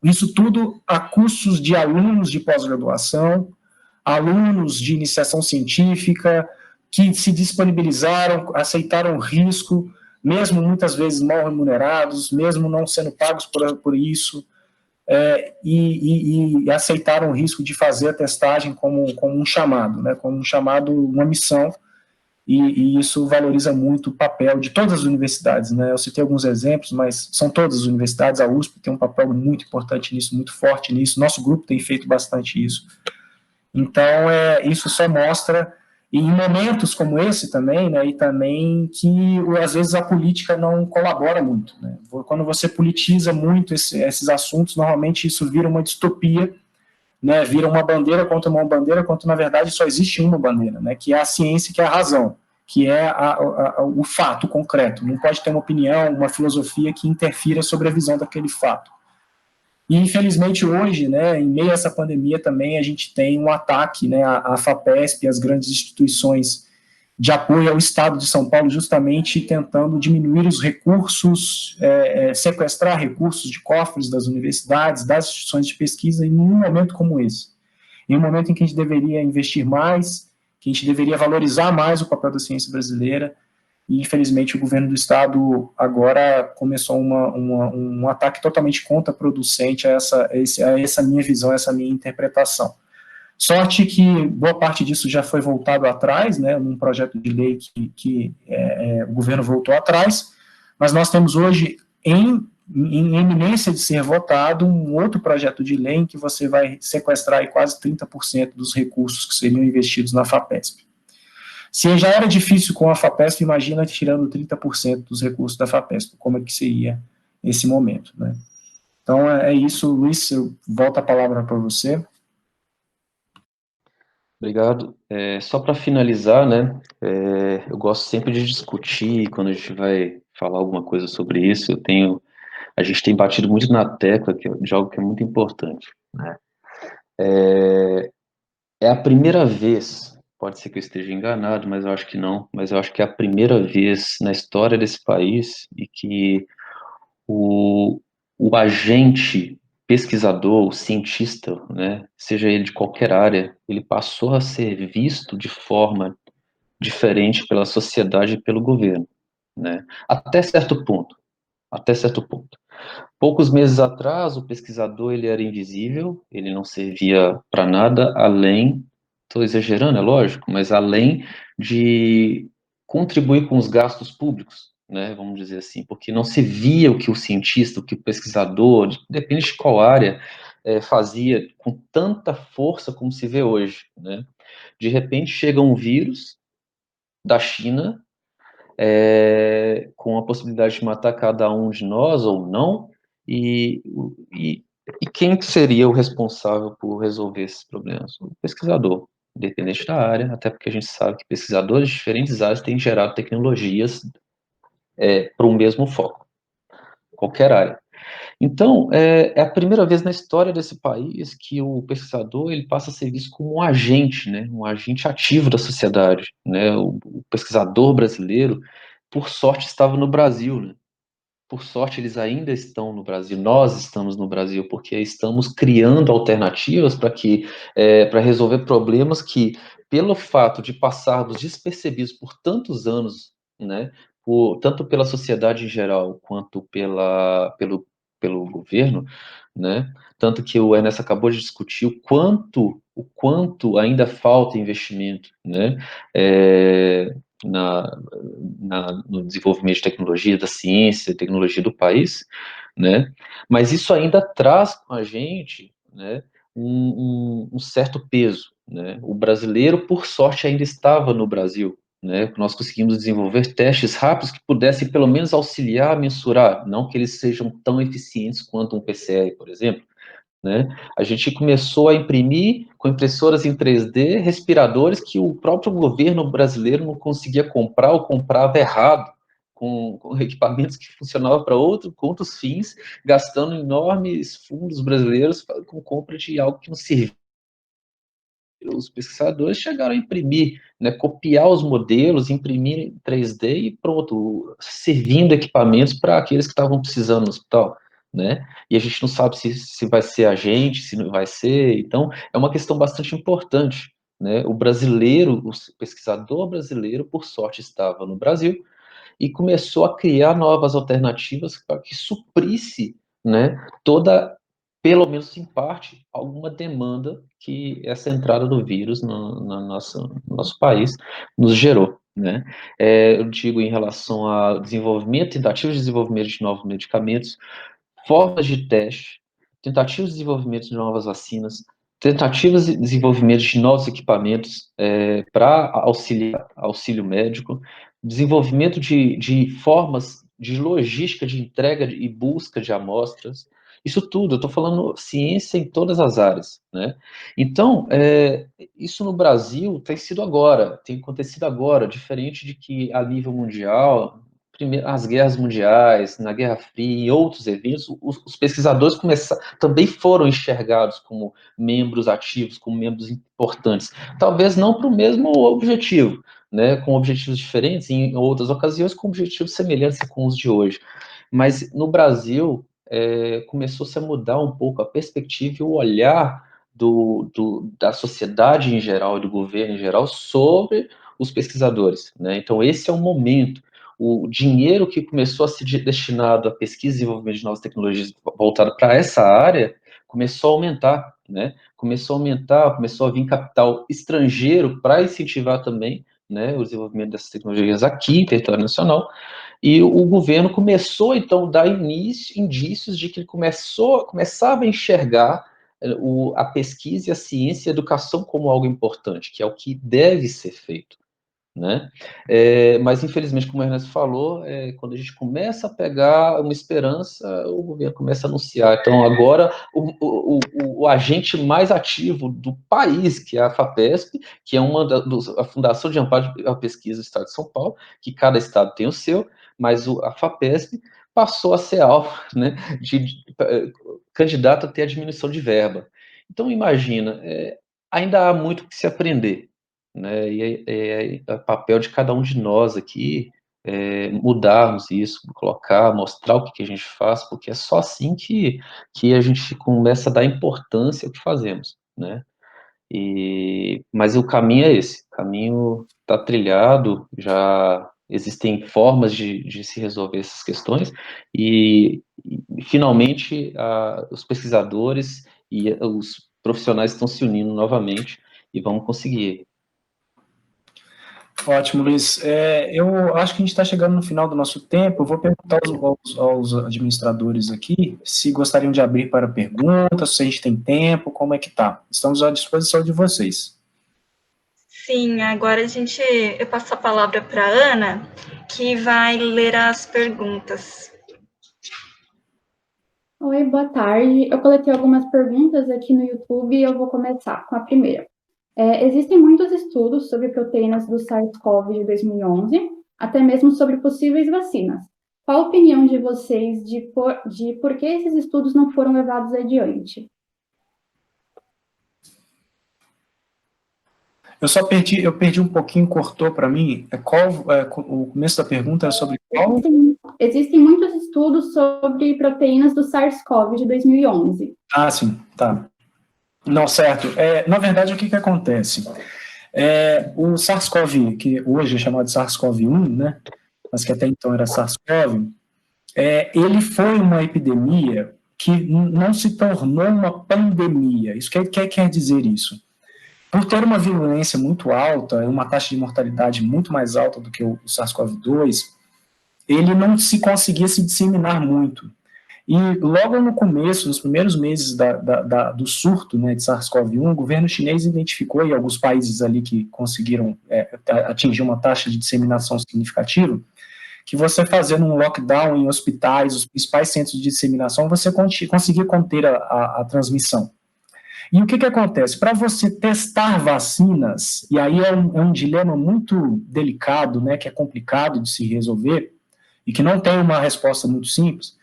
Isso tudo a custos de alunos de pós-graduação, alunos de iniciação científica, que se disponibilizaram, aceitaram o risco, mesmo muitas vezes mal remunerados, mesmo não sendo pagos por isso, e aceitaram o risco de fazer a testagem como um chamado, né, como um chamado, uma missão, e isso valoriza muito o papel de todas as universidades, né? Eu citei alguns exemplos, mas são todas as universidades. A USP tem um papel muito importante nisso, muito forte nisso. Nosso grupo tem feito bastante isso. Então, isso só mostra, e em momentos como esse também, né, e também que às vezes a política não colabora muito, né? Quando você politiza muito esses assuntos, normalmente isso vira uma distopia, né, vira uma bandeira, quando na verdade só existe uma bandeira, né, que é a ciência, que é a razão, que é o fato concreto. Não pode ter uma opinião, uma filosofia que interfira sobre a visão daquele fato. E, infelizmente, hoje, né, em meio a essa pandemia também, a gente tem um ataque, né, à FAPESP, às grandes instituições de apoio ao Estado de São Paulo, justamente tentando diminuir os recursos, sequestrar recursos de cofres das universidades, das instituições de pesquisa, em um momento como esse. Em um momento em que a gente deveria investir mais, que a gente deveria valorizar mais o papel da ciência brasileira, e infelizmente o governo do estado agora começou um ataque totalmente contraproducente a essa minha visão, a essa minha interpretação. Sorte que boa parte disso já foi voltado atrás, né, num projeto de lei que o governo voltou atrás, mas nós temos hoje em eminência de ser votado um outro projeto de lei em que você vai sequestrar aí quase 30% dos recursos que seriam investidos na FAPESP. Se já era difícil com a FAPESP, imagina tirando 30% dos recursos da FAPESP, como é que seria esse momento, né? Então, é isso, Luiz, eu volto a palavra para você. Obrigado. Só para finalizar, né, eu gosto sempre de discutir quando a gente vai falar alguma coisa sobre isso. A gente tem batido muito na tecla de algo que é muito importante, né? É a primeira vez, pode ser que eu esteja enganado, mas eu acho que não, mas eu acho que é a primeira vez na história desse país e que o, o agente pesquisador, o cientista, né, seja ele de qualquer área, ele passou a ser visto de forma diferente pela sociedade e pelo governo, né? Até certo ponto, até certo ponto. Poucos meses atrás, o pesquisador ele era invisível, ele não servia para nada além, estou exagerando, é lógico, mas além de contribuir com os gastos públicos, né, vamos dizer assim, porque não se via o que o cientista, o que o pesquisador, depende de qual área, fazia com tanta força como se vê hoje, né? De repente chega um vírus da China, com a possibilidade de matar cada um de nós ou não, e, e, e quem seria o responsável por resolver esses problemas? O pesquisador, independente da área, até porque a gente sabe que pesquisadores de diferentes áreas têm gerado tecnologias para um mesmo foco, qualquer área. Então, é a primeira vez na história desse país que o pesquisador ele passa a ser visto como um agente, né, um agente ativo da sociedade, né, o pesquisador brasileiro, por sorte, estava no Brasil, né, por sorte eles ainda estão no Brasil, nós estamos no Brasil, porque estamos criando alternativas para resolver problemas que, pelo fato de passarmos despercebidos por tantos anos, né, tanto pela sociedade em geral, quanto pelo governo, né, tanto que o Ernesto acabou de discutir o quanto ainda falta investimento, né, na, no desenvolvimento de tecnologia, da ciência, tecnologia do país, né? Mas isso ainda traz com a gente, né, um certo peso, né? O brasileiro, por sorte, ainda estava no Brasil, né? Nós conseguimos desenvolver testes rápidos que pudessem pelo menos auxiliar a mensurar, não que eles sejam tão eficientes quanto um PCR, por exemplo, né? A gente começou a imprimir com impressoras em 3D respiradores que o próprio governo brasileiro não conseguia comprar ou comprava errado, com equipamentos que funcionavam para outros fins, gastando enormes fundos brasileiros com compra de algo que não servia. Os pesquisadores chegaram a imprimir, né, copiar os modelos, imprimir em 3D e pronto, servindo equipamentos para aqueles que estavam precisando no hospital, né? E a gente não sabe se vai ser a gente, se não vai ser. Então, é uma questão bastante importante, né? O brasileiro, o pesquisador brasileiro, por sorte, estava no Brasil e começou a criar novas alternativas para que suprisse, né, toda pelo menos em parte, alguma demanda que essa entrada do vírus no nosso país nos gerou, né? Eu digo em relação a desenvolvimento, tentativas de desenvolvimento de novos medicamentos, formas de teste, tentativas de desenvolvimento de novas vacinas, tentativas de desenvolvimento de novos equipamentos para auxílio médico, desenvolvimento de formas de logística de entrega e busca de amostras, isso tudo, eu estou falando ciência em todas as áreas, né? Então, isso no Brasil tem acontecido agora, diferente de que a nível mundial, as guerras mundiais, na Guerra Fria e outros eventos, os pesquisadores também foram enxergados como membros ativos, como membros importantes. Talvez não para o mesmo objetivo, né, com objetivos diferentes, em outras ocasiões com objetivos semelhantes com os de hoje. Mas no Brasil, começou-se a mudar um pouco a perspectiva e o olhar da sociedade em geral e do governo em geral sobre os pesquisadores, né? Então, esse é o momento. O dinheiro que começou a ser destinado à pesquisa e desenvolvimento de novas tecnologias voltado para essa área começou a aumentar, né? Começou a vir capital estrangeiro para incentivar também, né, o desenvolvimento dessas tecnologias aqui em território nacional. E o governo começou, então, a dar indícios de que ele começava a enxergar a pesquisa e a ciência e a educação como algo importante, que é o que deve ser feito, né? Mas, infelizmente, como o Ernesto falou, quando a gente começa a pegar uma esperança, o governo começa a anunciar. Então, agora, o agente mais ativo do país, que é a FAPESP, que é a Fundação de Amparo à Pesquisa do Estado de São Paulo, que cada estado tem o seu, mas a FAPESP passou a ser alvo, né, de candidato a ter a diminuição de verba. Então, imagina, ainda há muito que se aprender, né? E é papel de cada um de nós aqui mudarmos isso, mostrar o que a gente faz, porque é só assim que a gente começa a dar importância ao que fazemos, né? Mas o caminho é esse, o caminho está trilhado, já existem formas de se resolver essas questões, e finalmente os pesquisadores e os profissionais estão se unindo novamente e vamos conseguir. Ótimo, Luiz. Eu acho que a gente está chegando no final do nosso tempo. Eu vou perguntar aos administradores aqui se gostariam de abrir para perguntas, se a gente tem tempo, como é que tá. Estamos à disposição de vocês. Sim, agora eu passo a palavra para a Ana, que vai ler as perguntas. Oi, boa tarde. Eu coletei algumas perguntas aqui no YouTube e eu vou começar com a primeira. Existem muitos estudos sobre proteínas do SARS-CoV de 2011, até mesmo sobre possíveis vacinas. Qual a opinião de vocês de por que esses estudos não foram levados adiante? Eu perdi um pouquinho, cortou para mim. O começo da pergunta era sobre qual? Existem muitos estudos sobre proteínas do SARS-CoV de 2011. Ah, sim, tá. Não, certo. Na verdade, o que acontece? O SARS-CoV, que hoje é chamado de SARS-CoV-1, né, mas que até então era SARS-CoV, ele foi uma epidemia que não se tornou uma pandemia. Isso quer dizer isso? Por ter uma virulência muito alta, uma taxa de mortalidade muito mais alta do que o SARS-CoV-2, ele não se conseguia se disseminar muito. E logo no começo, nos primeiros meses do surto, né, de SARS-CoV-1, o governo chinês identificou, e alguns países ali que conseguiram atingir uma taxa de disseminação significativa, que você fazendo um lockdown em hospitais, os principais centros de disseminação, você conseguia conter a transmissão. E o que acontece? Para você testar vacinas, e aí é um dilema muito delicado, né, que é complicado de se resolver, e que não tem uma resposta muito simples.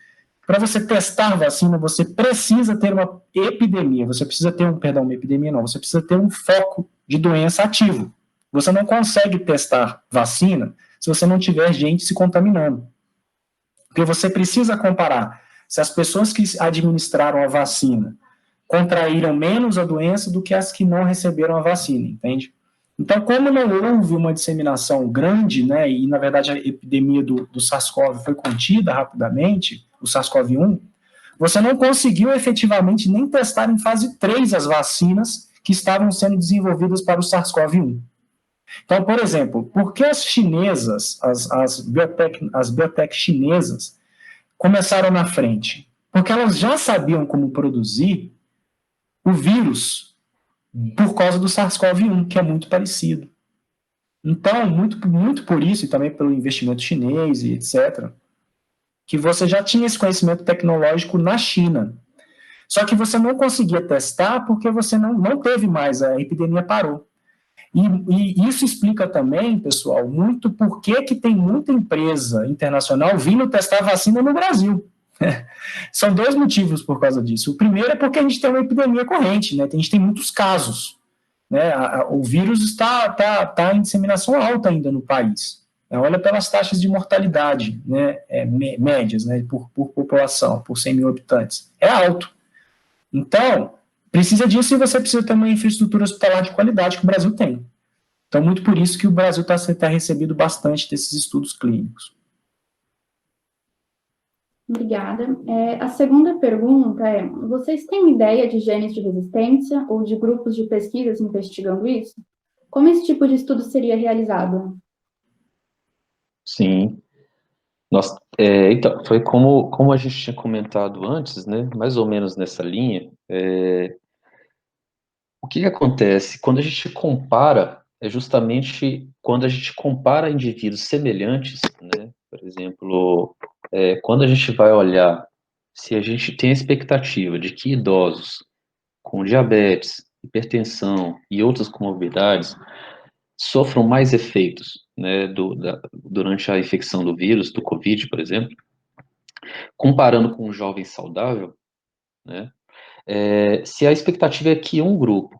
Para você testar vacina, você precisa ter uma epidemia, você precisa ter uma epidemia não, você precisa ter um foco de doença ativo. Você não consegue testar vacina se você não tiver gente se contaminando. Porque você precisa comparar se as pessoas que administraram a vacina contraíram menos a doença do que as que não receberam a vacina, entende? Então, como não houve uma disseminação grande, né, e na verdade a epidemia do SARS-CoV foi contida rapidamente, o SARS-CoV-1, você não conseguiu efetivamente nem testar em fase 3 as vacinas que estavam sendo desenvolvidas para o SARS-CoV-1. Então, por exemplo, por que as chinesas, as biotech chinesas, começaram na frente? Porque elas já sabiam como produzir o vírus por causa do SARS-CoV-1, que é muito parecido. Então, muito por isso, e também pelo investimento chinês e etc., que você já tinha esse conhecimento tecnológico na China. Só que você não conseguia testar porque você não teve mais, a epidemia parou. E isso explica também, pessoal, muito por que tem muita empresa internacional vindo testar vacina no Brasil. São dois motivos por causa disso. O primeiro é porque a gente tem uma epidemia corrente, né? A gente tem muitos casos. Né? O vírus está em disseminação alta ainda no país. Olha pelas taxas de mortalidade, né? Médias, né? Por população, por 100 mil habitantes. É alto. Então, precisa disso e você precisa ter uma infraestrutura hospitalar de qualidade que o Brasil tem. Então, muito por isso que o Brasil está recebendo bastante desses estudos clínicos. Obrigada. A segunda pergunta é, vocês têm ideia de genes de resistência ou de grupos de pesquisas investigando isso? Como esse tipo de estudo seria realizado? Sim. Então, foi como a gente tinha comentado antes, né? Mais ou menos nessa linha. O que acontece? Quando a gente compara, é justamente quando a gente compara indivíduos semelhantes, né? Por exemplo, quando a gente vai olhar se a gente tem a expectativa de que idosos com diabetes, hipertensão e outras comorbidades sofram mais efeitos, né, durante a infecção do vírus, do Covid, por exemplo, comparando com um jovem saudável, né, se a expectativa é que um grupo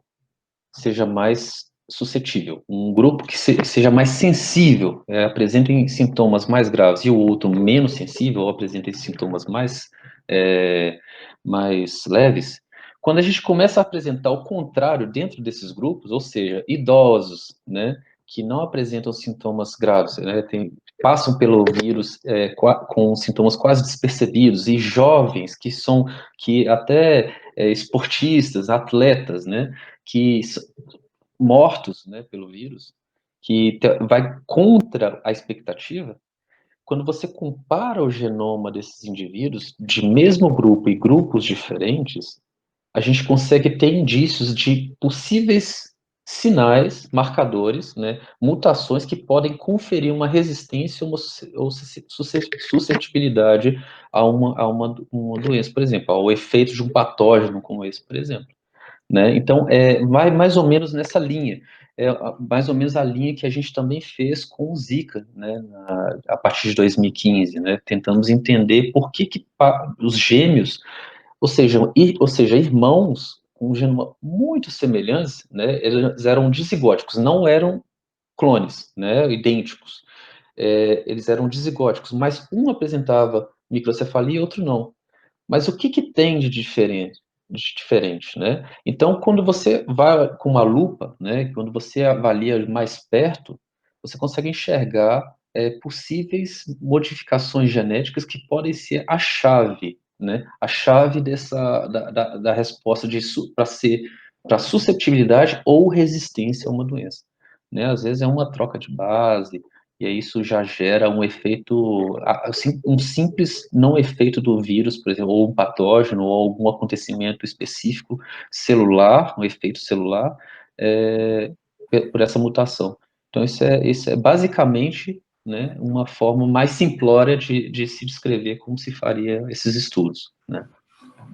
seja mais suscetível, um grupo que seja mais sensível, apresente sintomas mais graves, e o outro menos sensível, ou apresente sintomas mais leves, quando a gente começa a apresentar o contrário dentro desses grupos, ou seja, idosos, né, que não apresentam sintomas graves, né, passam pelo vírus com sintomas quase despercebidos, e jovens que até esportistas, atletas, né, que mortos, né, pelo vírus, que vai contra a expectativa. Quando você compara o genoma desses indivíduos de mesmo grupo e grupos diferentes, a gente consegue ter indícios de possíveis sinais, marcadores, né, mutações que podem conferir uma resistência ou suscetibilidade a uma doença, por exemplo, ao efeito de um patógeno como esse, por exemplo. Né? Então, vai mais ou menos nessa linha, mais ou menos a linha que a gente também fez com o Zika, né, a partir de 2015, né, tentamos entender por que os gêmeos, ou seja, irmãos com um genoma muito semelhantes, né, eles eram dizigóticos, não eram clones, né, idênticos, eles eram dizigóticos, mas um apresentava microcefalia e outro não. Mas o que tem de diferente, né? Então, quando você vai com uma lupa, né, quando você avalia mais perto, você consegue enxergar possíveis modificações genéticas que podem ser a chave, né? A chave da resposta para susceptibilidade ou resistência a uma doença, né? Às vezes é uma troca de base, e aí isso já gera um efeito, assim, um simples não efeito do vírus, por exemplo, ou um patógeno, ou algum acontecimento específico celular, um efeito celular, por essa mutação. Então, isso é basicamente, né, uma forma mais simplória de se descrever como se faria esses estudos, né.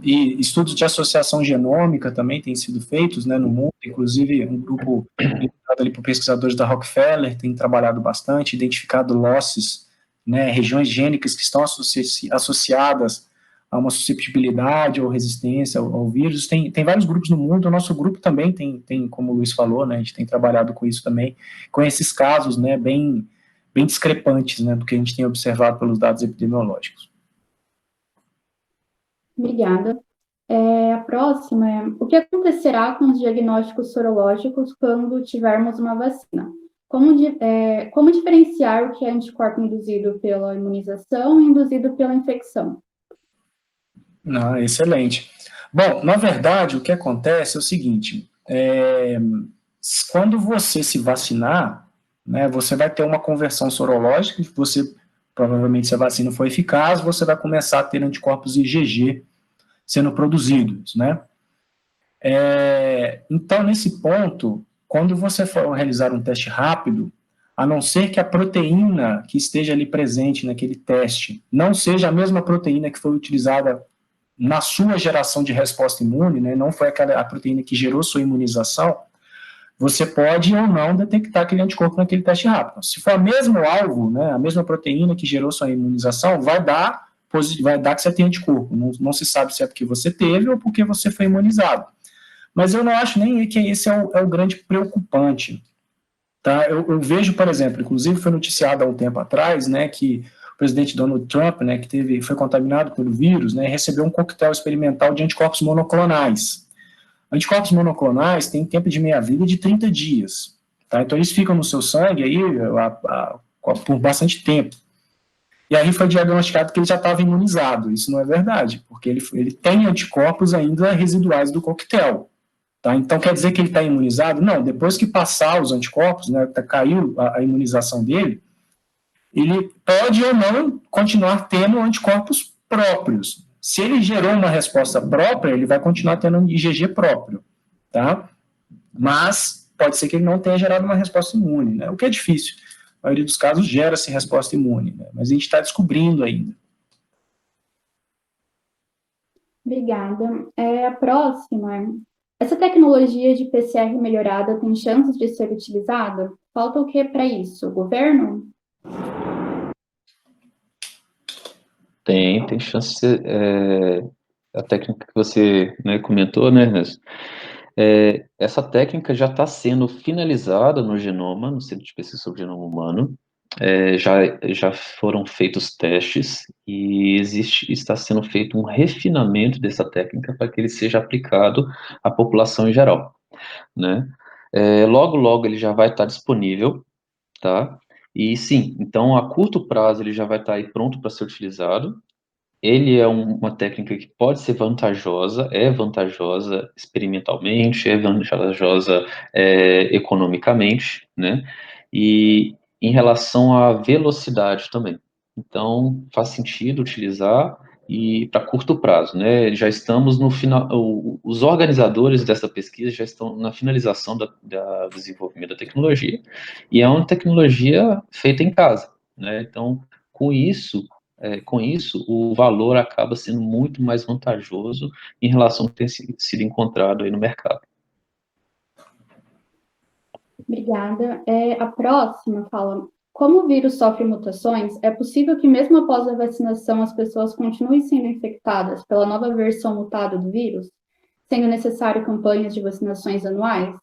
E estudos de associação genômica também têm sido feitos, né, no mundo, inclusive um grupo liderado ali por pesquisadores da Rockefeller tem trabalhado bastante, identificado losses, né, regiões gênicas que estão associadas a uma susceptibilidade ou resistência ao vírus. Tem vários grupos no mundo, o nosso grupo também tem, como o Luiz falou, né, a gente tem trabalhado com isso também, com esses casos, né, bem discrepantes, né, do que a gente tem observado pelos dados epidemiológicos. Obrigada. A próxima é, o que acontecerá com os diagnósticos sorológicos quando tivermos uma vacina? Como diferenciar o que é anticorpo induzido pela imunização e induzido pela infecção? Não, excelente. Bom, na verdade, o que acontece é o seguinte, quando você se vacinar, né, você vai ter uma conversão sorológica, você, provavelmente, se a vacina for eficaz, você vai começar a ter anticorpos IgG sendo produzidos, né? Então, nesse ponto, quando você for realizar um teste rápido, a não ser que a proteína que esteja ali presente naquele teste não seja a mesma proteína que foi utilizada na sua geração de resposta imune, né, não foi a proteína que gerou sua imunização, você pode ou não detectar aquele anticorpo naquele teste rápido. Se for o mesmo alvo, né, a mesma proteína que gerou sua imunização, vai dar que você tem anticorpo. Não se sabe se é porque você teve ou porque você foi imunizado. Mas eu não acho nem que esse é o grande preocupante. Tá? Eu vejo, por exemplo, inclusive foi noticiado há um tempo atrás, né, que o presidente Donald Trump, né, que foi contaminado pelo vírus, né, recebeu um coquetel experimental de anticorpos monoclonais. Anticorpos monoclonais têm tempo de meia-vida de 30 dias. Tá? Então, eles ficam no seu sangue aí, por bastante tempo. E aí foi diagnosticado que ele já estava imunizado. Isso não é verdade, porque ele tem anticorpos ainda residuais do coquetel. Tá? Então, quer dizer que ele está imunizado? Não, depois que passar os anticorpos, né, caiu a imunização dele, ele pode ou não continuar tendo anticorpos próprios. Se ele gerou uma resposta própria, ele vai continuar tendo um IgG próprio, tá? Mas pode ser que ele não tenha gerado uma resposta imune, né? O que é difícil. A maioria dos casos gera-se resposta imune, né? Mas a gente está descobrindo ainda. Obrigada. A próxima. Essa tecnologia de PCR melhorada tem chances de ser utilizada? Falta o que para isso? O governo? Tem chance de ser, a técnica que você, né, comentou, né, Ernesto? Essa técnica já está sendo finalizada no genoma, no Centro de Pesquisa sobre o Genoma Humano. Já foram feitos testes e está sendo feito um refinamento dessa técnica para que ele seja aplicado à população em geral, né? Logo ele já vai estar disponível, tá? E sim, então a curto prazo ele já vai estar aí pronto para ser utilizado. Ele é uma técnica que pode ser vantajosa, é vantajosa experimentalmente, é vantajosa economicamente, né? E em relação à velocidade também. Então, faz sentido utilizar e para curto prazo, né? Já estamos no final, os organizadores dessa pesquisa já estão na finalização do desenvolvimento da tecnologia, e é uma tecnologia feita em casa, né? Então, com isso, o valor acaba sendo muito mais vantajoso em relação ao que tem sido encontrado aí no mercado. Obrigada. A próxima fala: como o vírus sofre mutações, é possível que mesmo após a vacinação as pessoas continuem sendo infectadas pela nova versão mutada do vírus, sendo necessário campanhas de vacinações anuais?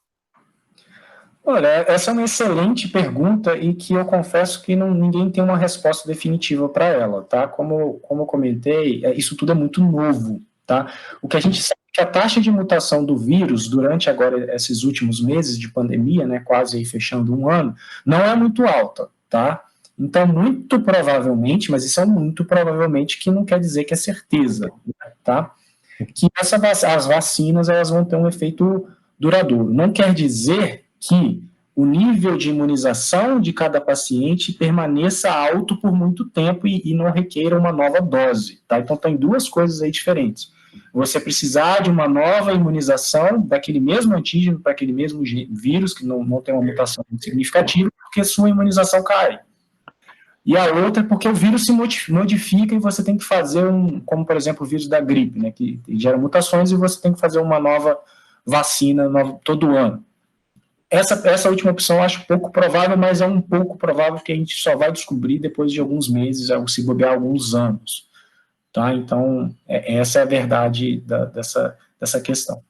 Olha, essa é uma excelente pergunta e que eu confesso que ninguém tem uma resposta definitiva para ela, tá? Como eu comentei, isso tudo é muito novo, tá? O que a gente sabe é que a taxa de mutação do vírus durante agora esses últimos meses de pandemia, né, quase aí fechando um ano, não é muito alta, tá? Então, muito provavelmente, mas isso é muito provavelmente que não quer dizer que é certeza, tá? Que as vacinas elas vão ter um efeito duradouro. Não quer dizer que o nível de imunização de cada paciente permaneça alto por muito tempo e não requeira uma nova dose, tá? Então, tem duas coisas aí diferentes. Você precisar de uma nova imunização daquele mesmo antígeno para aquele mesmo vírus, que não tem uma mutação significativa, porque sua imunização cai. E a outra é porque o vírus se modifica e você tem que fazer como por exemplo o vírus da gripe, né, que gera mutações e você tem que fazer uma nova vacina todo ano. Essa última opção eu acho pouco provável, mas é um pouco provável que a gente só vai descobrir depois de alguns meses, ou se bobear alguns anos. Tá? Então, essa é a verdade dessa questão.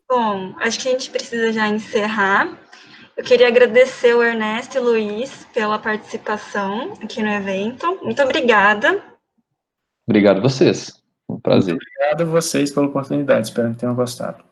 Bom, acho que a gente precisa já encerrar. Eu queria agradecer o Ernesto e o Luiz pela participação aqui no evento. Muito obrigada. Obrigado a vocês. Um prazer. Muito obrigado a vocês pela oportunidade. Espero que tenham gostado.